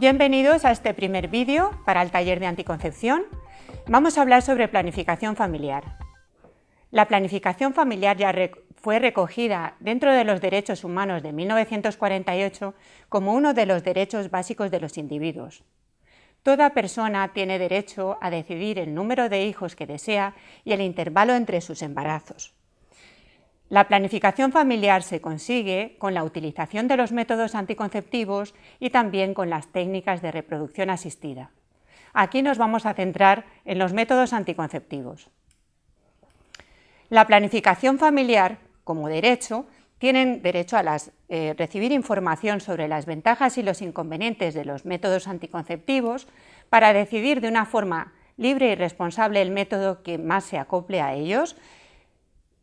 Bienvenidos a este primer vídeo para el taller de anticoncepción. Vamos a hablar sobre planificación familiar. La planificación familiar ya fue recogida dentro de los derechos humanos de 1948 como uno de los derechos básicos de los individuos. Toda persona tiene derecho a decidir el número de hijos que desea y el intervalo entre sus embarazos. La planificación familiar se consigue con la utilización de los métodos anticonceptivos y también con las técnicas de reproducción asistida. Aquí nos vamos a centrar en los métodos anticonceptivos. La planificación familiar, como derecho, tienen derecho a recibir información sobre las ventajas y los inconvenientes de los métodos anticonceptivos para decidir de una forma libre y responsable el método que más se acople a ellos,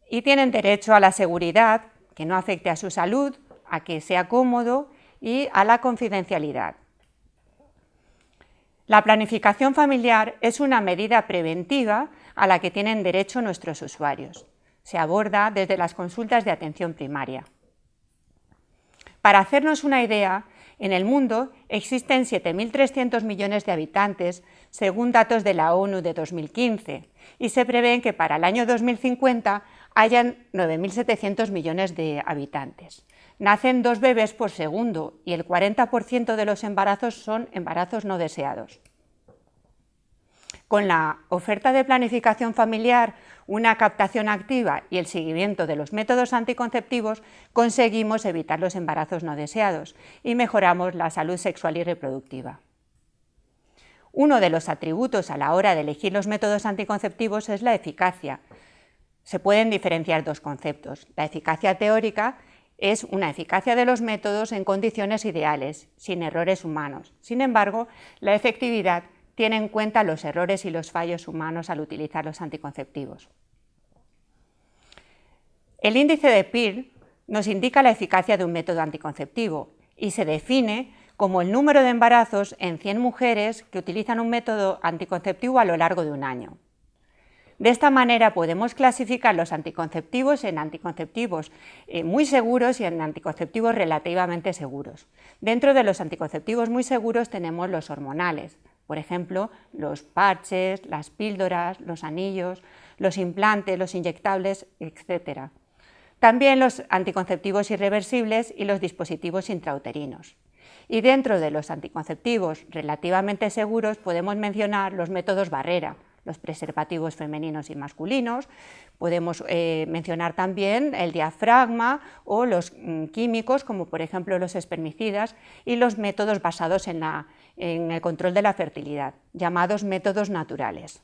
y tienen derecho a la seguridad, que no afecte a su salud, a que sea cómodo y a la confidencialidad. La planificación familiar es una medida preventiva a la que tienen derecho nuestros usuarios. Se aborda desde las consultas de atención primaria. Para hacernos una idea, en el mundo existen 7.300 millones de habitantes, según datos de la ONU de 2015, y se prevé que para el año 2050 hayan 9.700 millones de habitantes. Nacen 2 bebés por segundo y el 40% de los embarazos son embarazos no deseados. Con la oferta de planificación familiar, una captación activa y el seguimiento de los métodos anticonceptivos, conseguimos evitar los embarazos no deseados y mejoramos la salud sexual y reproductiva. Uno de los atributos a la hora de elegir los métodos anticonceptivos es la eficacia. Se pueden diferenciar dos conceptos. La eficacia teórica es una eficacia de los métodos en condiciones ideales, sin errores humanos. Sin embargo, la efectividad tiene en cuenta los errores y los fallos humanos al utilizar los anticonceptivos. El índice de Pearl nos indica la eficacia de un método anticonceptivo y se define como el número de embarazos en 100 mujeres que utilizan un método anticonceptivo a lo largo de un año. De esta manera podemos clasificar los anticonceptivos en anticonceptivos muy seguros y en anticonceptivos relativamente seguros. Dentro de los anticonceptivos muy seguros tenemos los hormonales, por ejemplo, los parches, las píldoras, los anillos, los implantes, los inyectables, etc. También los anticonceptivos irreversibles y los dispositivos intrauterinos. Y dentro de los anticonceptivos relativamente seguros podemos mencionar los métodos barrera, los preservativos femeninos y masculinos, podemos mencionar también el diafragma o los químicos, como por ejemplo los espermicidas, y los métodos basados en el control de la fertilidad, llamados métodos naturales.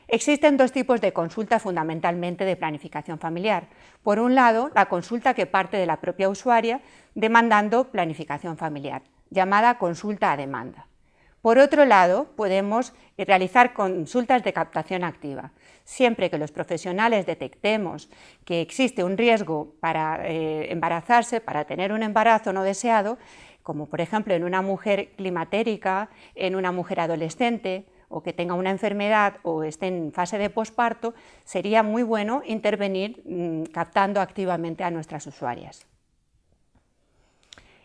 Existen dos tipos de consulta fundamentalmente de planificación familiar. Por un lado, la consulta que parte de la propia usuaria demandando planificación familiar, llamada consulta a demanda. Por otro lado, podemos realizar consultas de captación activa. Siempre que los profesionales detectemos que existe un riesgo para embarazarse, para tener un embarazo no deseado, como por ejemplo en una mujer climatérica, en una mujer adolescente, o que tenga una enfermedad o esté en fase de posparto, sería muy bueno intervenir captando activamente a nuestras usuarias.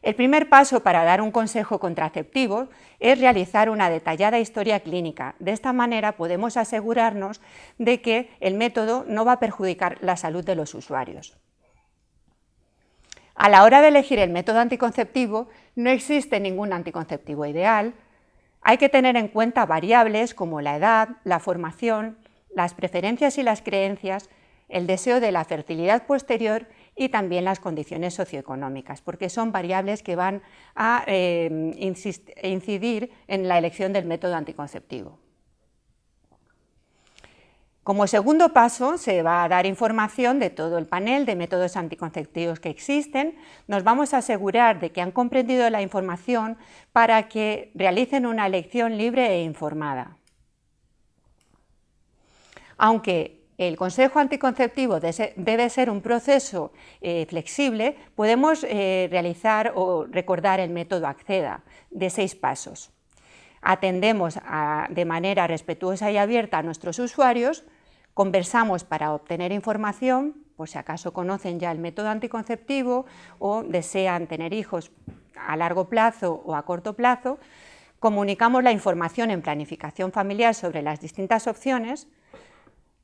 El primer paso para dar un consejo contraceptivo es realizar una detallada historia clínica. De esta manera podemos asegurarnos de que el método no va a perjudicar la salud de los usuarios. A la hora de elegir el método anticonceptivo, no existe ningún anticonceptivo ideal. Hay que tener en cuenta variables como la edad, la formación, las preferencias y las creencias, el deseo de la fertilidad posterior y también las condiciones socioeconómicas, porque son variables que van a incidir en la elección del método anticonceptivo. Como segundo paso, se va a dar información de todo el panel de métodos anticonceptivos que existen. Nos vamos a asegurar de que han comprendido la información para que realicen una elección libre e informada. Aunque el consejo anticonceptivo debe ser un proceso flexible, podemos realizar o recordar el método ACCEDA de 6 pasos. Atendemos de manera respetuosa y abierta a nuestros usuarios, conversamos para obtener información, por si acaso conocen ya el método anticonceptivo o desean tener hijos a largo plazo o a corto plazo, comunicamos la información en planificación familiar sobre las distintas opciones,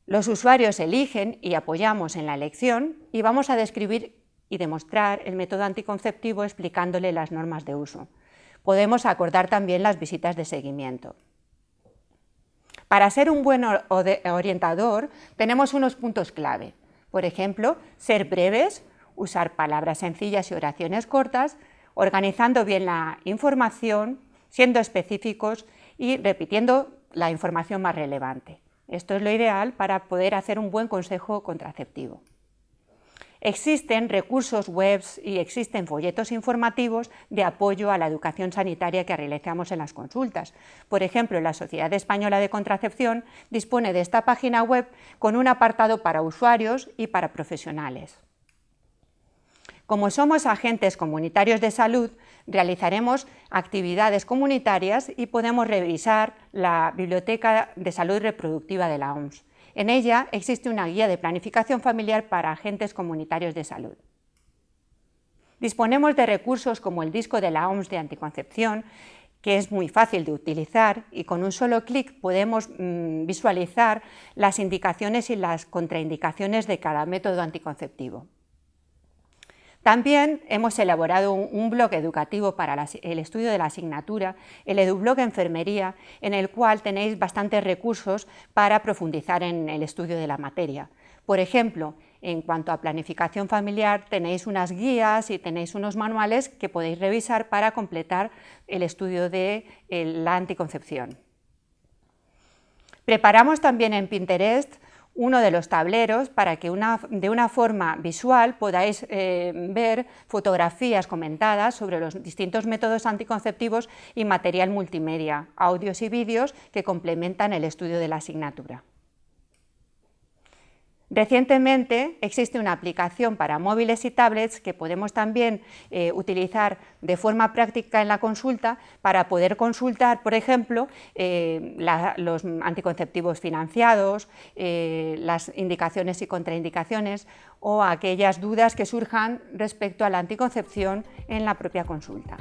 los usuarios eligen y apoyamos en la elección y vamos a describir y demostrar el método anticonceptivo explicándole las normas de uso. Podemos acordar también las visitas de seguimiento. Para ser un buen orientador tenemos unos puntos clave. Por ejemplo, ser breves, usar palabras sencillas y oraciones cortas, organizando bien la información, siendo específicos y repitiendo la información más relevante. Esto es lo ideal para poder hacer un buen consejo contraceptivo. Existen recursos web y existen folletos informativos de apoyo a la educación sanitaria que realizamos en las consultas. Por ejemplo, la Sociedad Española de Contracepción dispone de esta página web con un apartado para usuarios y para profesionales. Como somos agentes comunitarios de salud, realizaremos actividades comunitarias y podemos revisar la Biblioteca de Salud Reproductiva de la OMS. En ella existe una guía de planificación familiar para agentes comunitarios de salud. Disponemos de recursos como el disco de la OMS de anticoncepción, que es muy fácil de utilizar y con un solo clic podemos visualizar las indicaciones y las contraindicaciones de cada método anticonceptivo. También hemos elaborado un blog educativo para el estudio de la asignatura, el EduBlog Enfermería, en el cual tenéis bastantes recursos para profundizar en el estudio de la materia. Por ejemplo, en cuanto a planificación familiar, tenéis unas guías y tenéis unos manuales que podéis revisar para completar el estudio de la anticoncepción. Preparamos también en Pinterest uno de los tableros para que de una forma visual podáis ver fotografías comentadas sobre los distintos métodos anticonceptivos y material multimedia, audios y vídeos que complementan el estudio de la asignatura. Recientemente existe una aplicación para móviles y tablets que podemos también utilizar de forma práctica en la consulta para poder consultar, por ejemplo, los anticonceptivos financiados, las indicaciones y contraindicaciones o aquellas dudas que surjan respecto a la anticoncepción en la propia consulta.